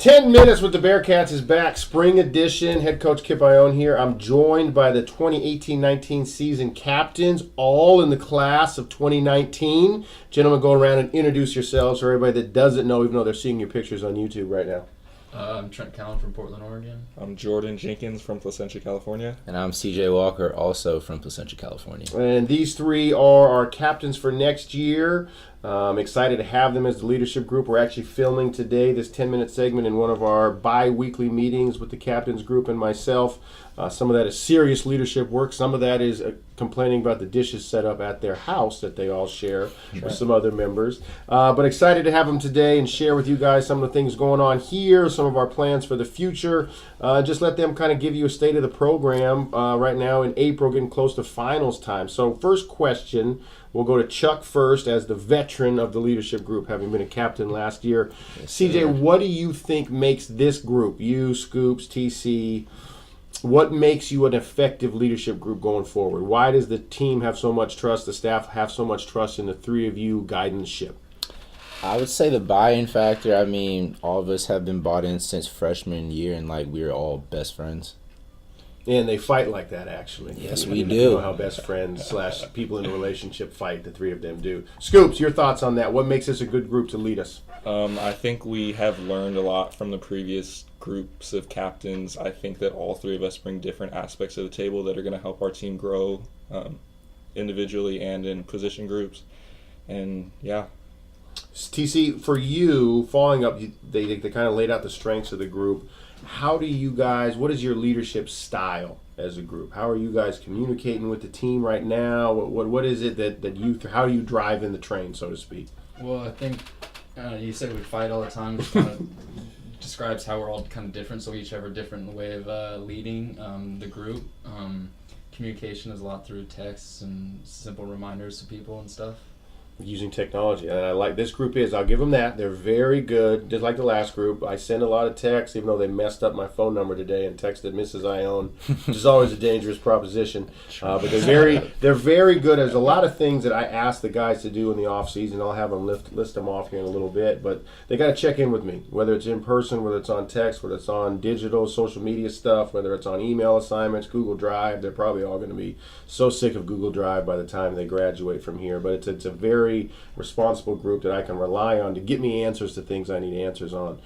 10 Minutes with the Bearcats is back. Spring edition. Head coach Kip Ione here. I'm joined by the 2018-19 season captains, all in the class of 2019. Gentlemen, go around and introduce yourselves for everybody that doesn't know, even though they're seeing your pictures on YouTube right now. I'm Trent Callan from Portland, Oregon. I'm Jordan Jenkins from Placentia, California. And I'm CJ Walker, also from Placentia, California. And these three are our captains for next year. I'm excited to have them as the leadership group. We're actually filming today this 10-minute segment in one of our bi-weekly meetings with the captains group and myself. Some of that is serious leadership work. Some of that is complaining about the dishes set up at their house that they all share with some other members. But excited to have them today and share with you guys some of the things going on here, some of our plans for the future. Just let them kind of give you a state of the program right now in April, getting close to finals time. So first question, we'll go to Chuck first as the veteran of the leadership group, having been a captain last year. Yes, CJ, what do you think makes this group, you, Scoops, TC, what makes you an effective leadership group going forward? Why does the team have so much trust, the staff have so much trust in the three of you guiding ship? I would say the buy-in factor. I mean, all of us have been bought in since freshman year, and we're all best friends. And they fight like that, actually. Yes, we do. You know how best friends / people in a relationship fight, the three of them do. Scoops, your thoughts on that? What makes this a good group to lead us? I think we have learned a lot from the previous groups of captains. I think that all three of us bring different aspects of the table that are going to help our team grow individually and in position groups. And, yeah. TC, for you, following up, they kind of laid out the strengths of the group. How do you guys, what is your leadership style as a group? How are you guys communicating with the team right now? What is it that you, how do you drive in the train, so to speak? Well, I think you said we fight all the time, which kind of describes how we're all kind of different, so we each have a different way of leading the group. Communication is a lot through texts and simple reminders to people and stuff. Using technology, and I like this group I'll give them that. They're very good, just like the last group. I send a lot of texts, even though they messed up my phone number today and texted Mrs. Ione, which is always a dangerous proposition. But they're very good. There's a lot of things that I ask the guys to do in the off season. I'll have them list them off here in a little bit, but they got to check in with me, whether it's in person, whether it's on text, whether it's on digital, social media stuff, whether it's on email assignments, Google Drive. They're probably all going to be so sick of Google Drive by the time they graduate from here. But it's a very responsible group that I can rely on to get me answers to things I need answers on.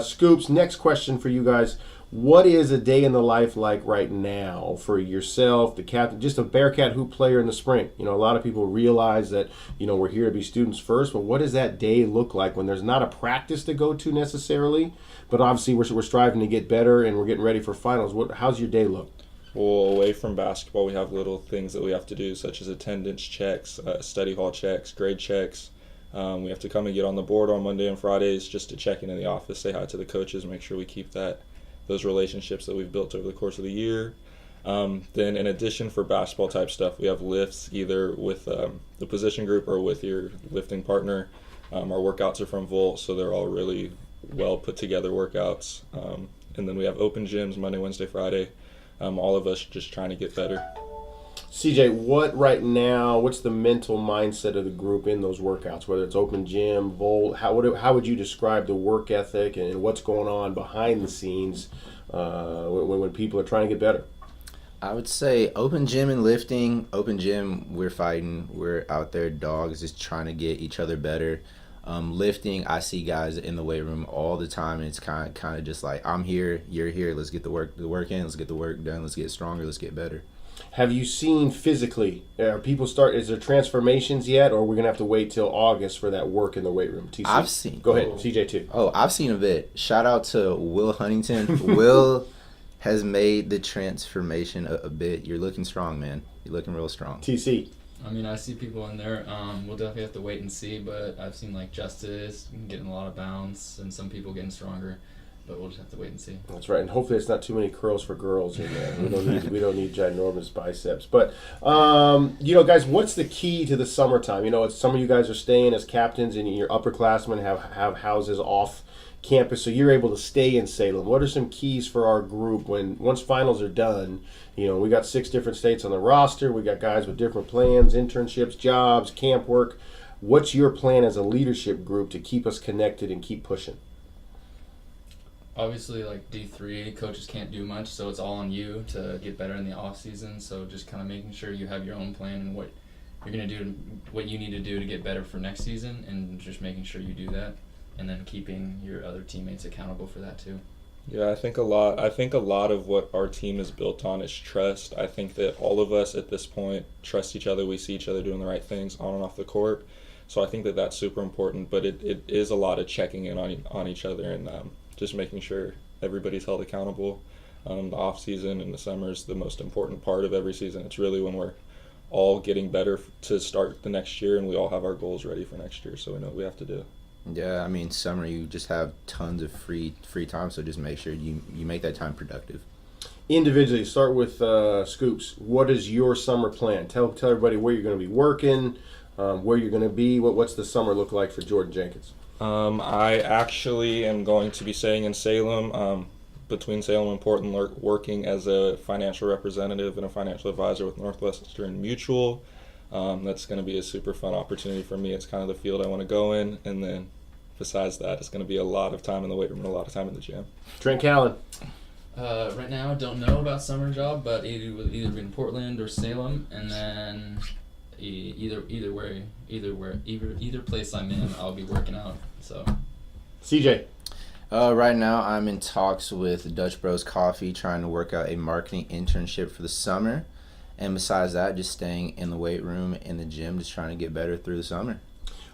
Scoops, next question for you guys. What is a day in the life like right now for yourself, the captain, just a Bearcat hoop player in the spring? You know, a lot of people realize that, you know, we're here to be students first, but what does that day look like when there's not a practice to go to necessarily, but obviously we're striving to get better and we're getting ready for finals. How's your day look? Well, away from basketball, we have little things that we have to do, such as attendance checks, study hall checks, grade checks. We have to come and get on the board on Monday and Fridays just to check in the office, say hi to the coaches, make sure we keep those relationships that we've built over the course of the year. Then in addition for basketball type stuff, we have lifts either with the position group or with your lifting partner. Our workouts are from Volt, so they're all really well put together workouts. And then we have open gyms Monday, Wednesday, Friday. All of us just trying to get better. CJ, what's the mental mindset of the group in those workouts, whether it's open gym, Volt? How would you describe the work ethic and what's going on behind the scenes when people are trying to get better? I would say open gym and lifting. Open gym, we're fighting. We're out there, dogs, just trying to get each other better. Lifting, I see guys in the weight room all the time, and it's kind of just like, I'm here, you're here, let's get the work in, let's get the work done, let's get stronger, let's get better. Have you seen physically, is there transformations yet, or are we going to have to wait till August for that work in the weight room? TC? I've seen. Go ahead, CJ too. Oh, I've seen a bit. Shout out to Will Huntington. Will has made the transformation a bit. You're looking strong, man. You're looking real strong. TC. I mean, I see people in there. We'll definitely have to wait and see, but I've seen like Justice getting a lot of bounce and some people getting stronger, but we'll just have to wait and see. That's right, and hopefully it's not too many curls for girls in there. We don't need ginormous biceps. But guys, what's the key to the summertime? You know, it's some of you guys are staying as captains, and your upperclassmen have houses off campus, so you're able to stay in Salem. What are some keys for our group once finals are done? You know, we got 6 different states on the roster. We got guys with different plans, internships, jobs, camp work. What's your plan as a leadership group to keep us connected and keep pushing? obviously, like D3, coaches can't do much, so it's all on you to get better in the off season. So just kind of making sure you have your own plan and what you're gonna do, what you need to do to get better for next season, and just making sure you do that, and then keeping your other teammates accountable for that too. Yeah, I think a lot of what our team is built on is trust. I think that all of us at this point trust each other. We see each other doing the right things on and off the court. So I think that that's super important, but it is a lot of checking in on each other and just making sure everybody's held accountable. The off season and the summer is the most important part of every season. It's really when we're all getting better to start the next year, and we all have our goals ready for next year, so we know what we have to do. Yeah, I mean, summer you just have tons of free time, so just make sure you make that time productive. Individually, start with Scoops. What is your summer plan? Tell everybody where you're going to be working, where you're going to be. What's the summer look like for Jordan Jenkins? I actually am going to be staying in Salem, between Salem and Portland, working as a financial representative and a financial advisor with Northwestern Mutual. That's going to be a super fun opportunity for me. It's kind of the field I want to go in, and then besides that, it's going to be a lot of time in the weight room and a lot of time in the gym. Trent Callan. Right now, I don't know about summer job, but either be in Portland or Salem, and then either place I'm in, I'll be working out. So, CJ. Right now, I'm in talks with Dutch Bros Coffee, trying to work out a marketing internship for the summer. And besides that, just staying in the weight room, in the gym, just trying to get better through the summer.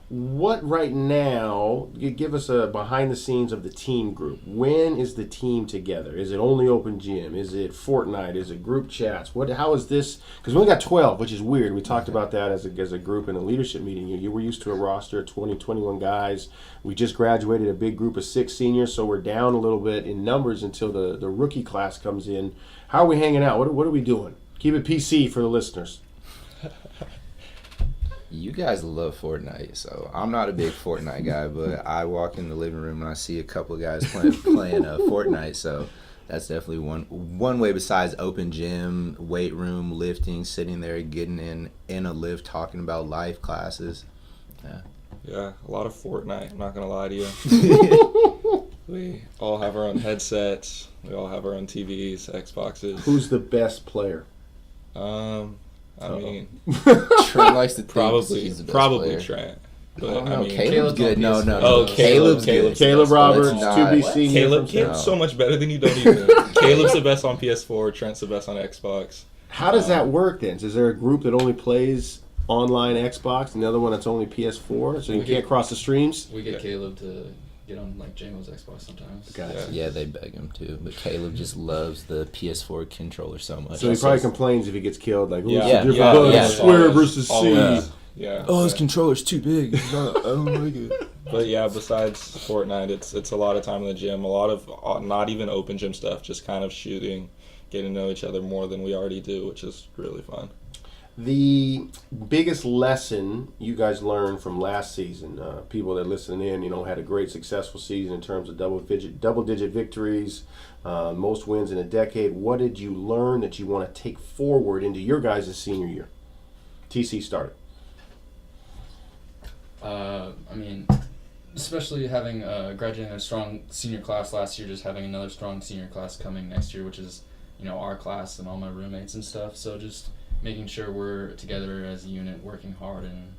What right now, you give us a behind the scenes of the team group. When is the team together? Is it only open gym? Is it Fortnite? Is it group chats? How is this? Because we only got 12, which is weird. We talked about that as a group in a leadership meeting. You were used to a roster of 20, 21 guys. We just graduated a big group of 6 seniors, so we're down a little bit in numbers until the rookie class comes in. How are we hanging out? What are we doing? Keep it PC for the listeners. You guys love Fortnite, so I'm not a big Fortnite guy, but I walk in the living room and I see a couple of guys playing Fortnite, so that's definitely one way besides open gym, weight room, lifting, sitting there, getting in a lift, talking about life classes. Yeah, a lot of Fortnite, I'm not going to lie to you. We all have our own headsets. We all have our own TVs, Xboxes. Who's the best player? I mean, Trent likes to think probably he's the best probably player. Trent. I But don't I know. mean, Caleb's good. No. Oh, Caleb's good. Caleb Roberts, Let's not- 2B what? senior. Caleb's so much better than you don't even. Caleb's the best on PS4. Trent's the best on Xbox. How does that work then? Is there a group that only plays online Xbox and the other one that's only PS4? So you can't cross the streams? we get Caleb to get on like Jamo's Xbox sometimes. Gotcha. Yeah, they beg him to, but Caleb just loves the PS4 controller so much. So he probably complains if he gets killed, like, Yeah. who's Yeah. different Yeah. square versus C. Always. Yeah. Oh, his controller's too big. I don't like it. But yeah, besides Fortnite, it's a lot of time in the gym, a lot of not even open gym stuff, just kind of shooting, getting to know each other more than we already do, which is really fun. The biggest lesson you guys learned from last season, people that listen in, had a great successful season in terms of double-digit victories, most wins in a decade. What did you learn that you want to take forward into your guys' senior year? TC started. I mean, especially having graduating a strong senior class last year, just having another strong senior class coming next year, which is, our class and all my roommates and stuff. So just making sure we're together as a unit, working hard and,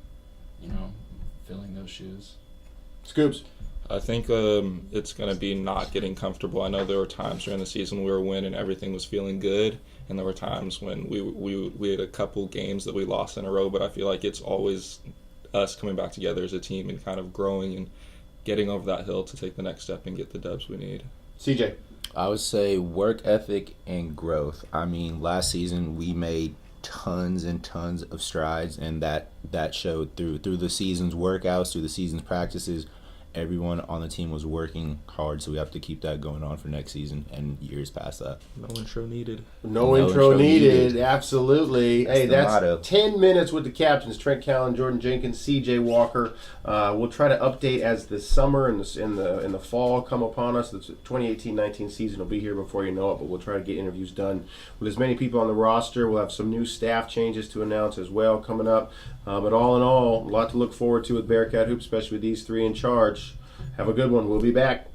filling those shoes. Scoops. I think it's going to be not getting comfortable. I know there were times during the season we were winning, everything was feeling good, and there were times when we had a couple games that we lost in a row, but I feel like it's always us coming back together as a team and kind of growing and getting over that hill to take the next step and get the dubs we need. CJ. I would say work ethic and growth. I mean, last season we made tons and tons of strides, and that showed through the season's workouts, through the season's practices. Everyone on the team was working hard, so we have to keep that going on for next season and years past that. No intro needed. No intro needed. Absolutely. Hey, the that's motto. 10 minutes with the captains, Trent Callan, Jordan Jenkins, CJ Walker. We'll try to update as the summer and the fall come upon us. The 2018-19 season will be here before you know it, but we'll try to get interviews done with as many people on the roster. We'll have some new staff changes to announce as well coming up. But all in all, a lot to look forward to with Bearcat Hoops, especially with these three in charge. Have a good one. We'll be back.